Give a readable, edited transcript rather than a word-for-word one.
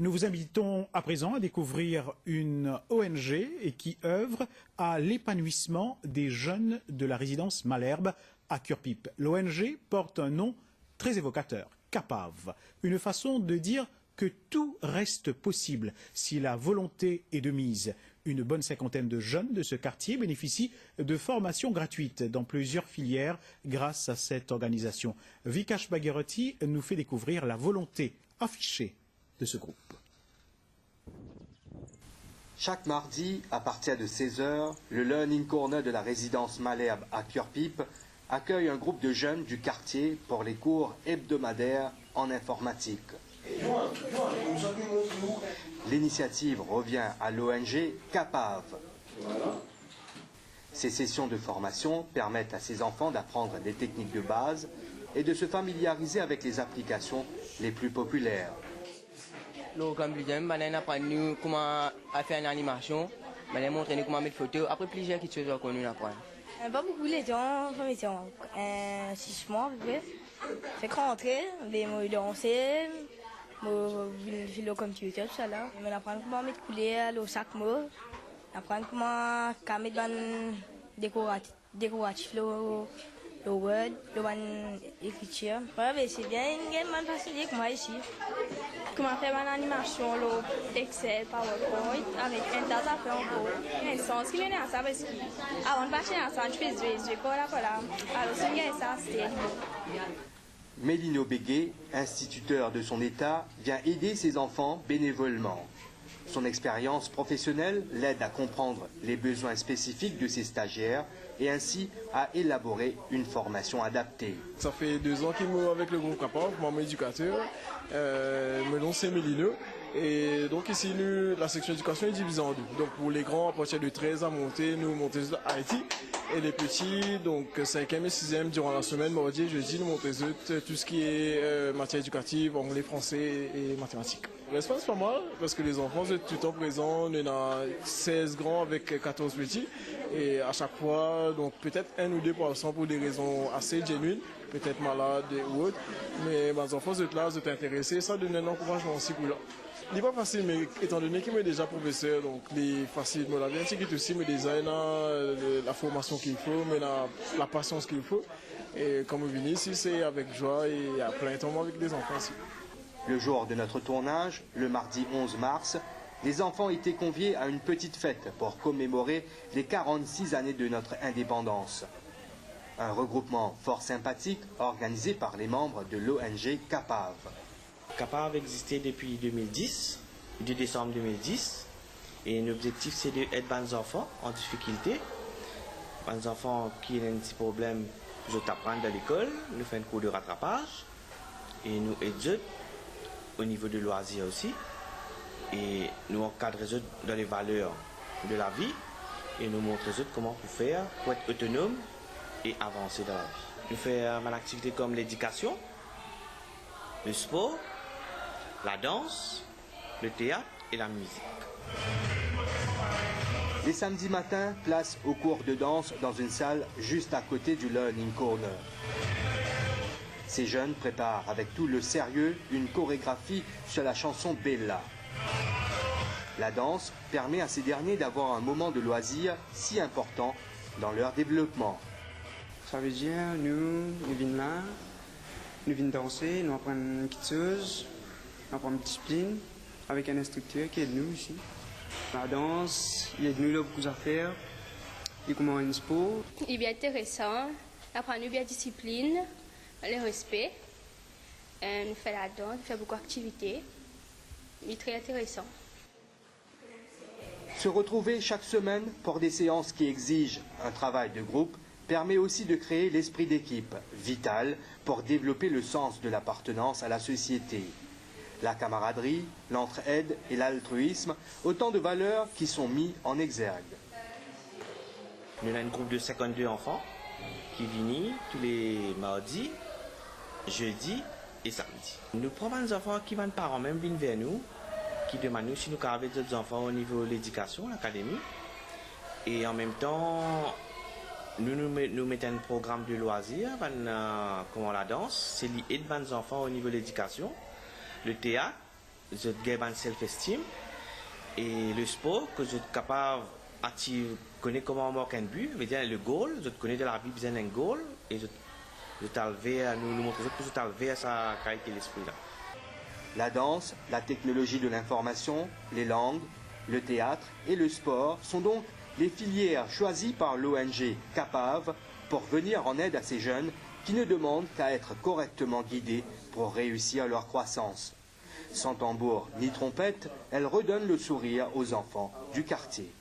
Nous vous invitons à présent à découvrir une ONG qui œuvre à l'épanouissement des jeunes de la résidence Malherbe à Curepipe. L'ONG porte un nom très évocateur, CAPAV, une façon de dire que tout reste possible si la volonté est de mise. Une bonne cinquantaine de jeunes de ce quartier bénéficient de formations gratuites dans plusieurs filières grâce à cette organisation. Vikash Bhagirathi nous fait découvrir la volonté affichée de ce groupe. Chaque mardi, à partir de 16h, le Learning Corner de la résidence Malherbe à Curepipe accueille un groupe de jeunes du quartier pour les cours hebdomadaires en informatique. L'initiative revient à l'ONG CAPAV. Ces sessions de formation permettent à ces enfants d'apprendre des techniques de base et de se familiariser avec les applications les plus populaires. Nous apprenons comment faire une animation, nous montrons comment mettre photos, après plusieurs choses que nous apprenons. Pas beaucoup les gens, 6 mois, fait rentrer, mais danser, le computer, tout ça là. On apprend comment mettre couleur, le sac mot, apprendre comment mettre décoratif, le Word, le écriture. Ouais, c'est bien, il y a une facilité que moi ici. Comment faire une animation, Excel, PowerPoint, avec un data fait en gros. Mais sans ce qui vient à ça, parce qu'avant de passer à ça, je fais voilà. Alors, c'est ça, c'est. Mélino Bégué, instituteur de son État, vient aider ses enfants bénévolement. Son expérience professionnelle l'aide à comprendre les besoins spécifiques de ses stagiaires et ainsi à élaborer une formation adaptée. Ça fait 2 ans qu'il est avec le groupe CAPAV, mon éducateur. Mon nom c'est Mélino. Et donc ici, la section éducation est divisée en 2. Donc pour les grands, à partir de 13 à monter, nous montons à Haïti. Et les petits, donc 5e et 6e, durant la semaine, mardi et jeudi, nous montons tout ce qui est matière éducative, anglais, français et mathématiques. L'espace pas mal, parce que les enfants sont tout le temps présents. On a 16 grands avec 14 petits. Et à chaque fois, donc peut-être 1 ou 2% pour des raisons assez génuines, peut-être malades ou autres. Mais mes enfants sont là, sont intéressés. Ça donne un encouragement aussi pour eux. Il n'est pas facile, mais étant donné qu'il est déjà professeur, donc il est facile. Mais la vie est aussi, mais déjà la formation qu'il faut, mais la patience qu'il faut. Et comme vous venez ici, c'est avec joie et à plein temps avec des enfants aussi. Le jour de notre tournage, le mardi 11 mars, les enfants étaient conviés à une petite fête pour commémorer les 46 années de notre indépendance. Un regroupement fort sympathique organisé par les membres de l'ONG CAPAV. CAPAV existait depuis 2010, 2 décembre 2010, et l'objectif c'est d'aider les enfants en difficulté, les enfants qui ont un petit problème, je t'apprends à l'école, nous faisons un cours de rattrapage, et nous aidons au niveau de loisirs aussi, et nous encadrons dans les valeurs de la vie, et nous montrons comment faire pour être autonome et avancer dans la vie. Nous faisons une activité comme l'éducation, le sport, la danse, le théâtre et la musique. Les samedis matins, place au cours de danse dans une salle juste à côté du Learning Corner. Ces jeunes préparent avec tout le sérieux une chorégraphie sur la chanson Bella. La danse permet à ces derniers d'avoir un moment de loisir si important dans leur développement. Ça veut dire, nous venons là, nous venons danser, nous apprenons quelque chose, nous apprenons une discipline avec un instructeur qui aide nous ici. La danse, il aide nous beaucoup à faire, il comment un sport. Il est bien intéressant, apprendre bien discipline, le respect, nous faisons la danse, nous faisons beaucoup d'activités, il est très intéressant. Se retrouver chaque semaine pour des séances qui exigent un travail de groupe permet aussi de créer l'esprit d'équipe, vital pour développer le sens de l'appartenance à la société. La camaraderie, l'entraide et l'altruisme, autant de valeurs qui sont mis en exergue. Nous avons un groupe de 52 enfants qui viennent tous les mardis, jeudis et samedis. Nous prenons des enfants qui viennent parents même viennent vers nous, qui demandent nous si nous avons d'autres enfants au niveau de l'éducation, l'académie. Et en même temps, nous mettons un programme de loisirs, comme la danse, c'est lié de 20 enfants au niveau de l'éducation, le théâtre je gagne un self-esteem. Et le sport, que je suis capable de connaître comment marquer un but, mais le goal, je connais de la vie besoin d'un goal, et je t'enlever à nous montrer que je t'enlever à sa qualité d'esprit là. La danse, la technologie de l'information, les langues, le théâtre et le sport sont donc les filières choisies par l'ONG CAPAV pour venir en aide à ces jeunes qui ne demandent qu'à être correctement guidés pour réussir leur croissance. Sans tambour ni trompette, elle redonne le sourire aux enfants du quartier.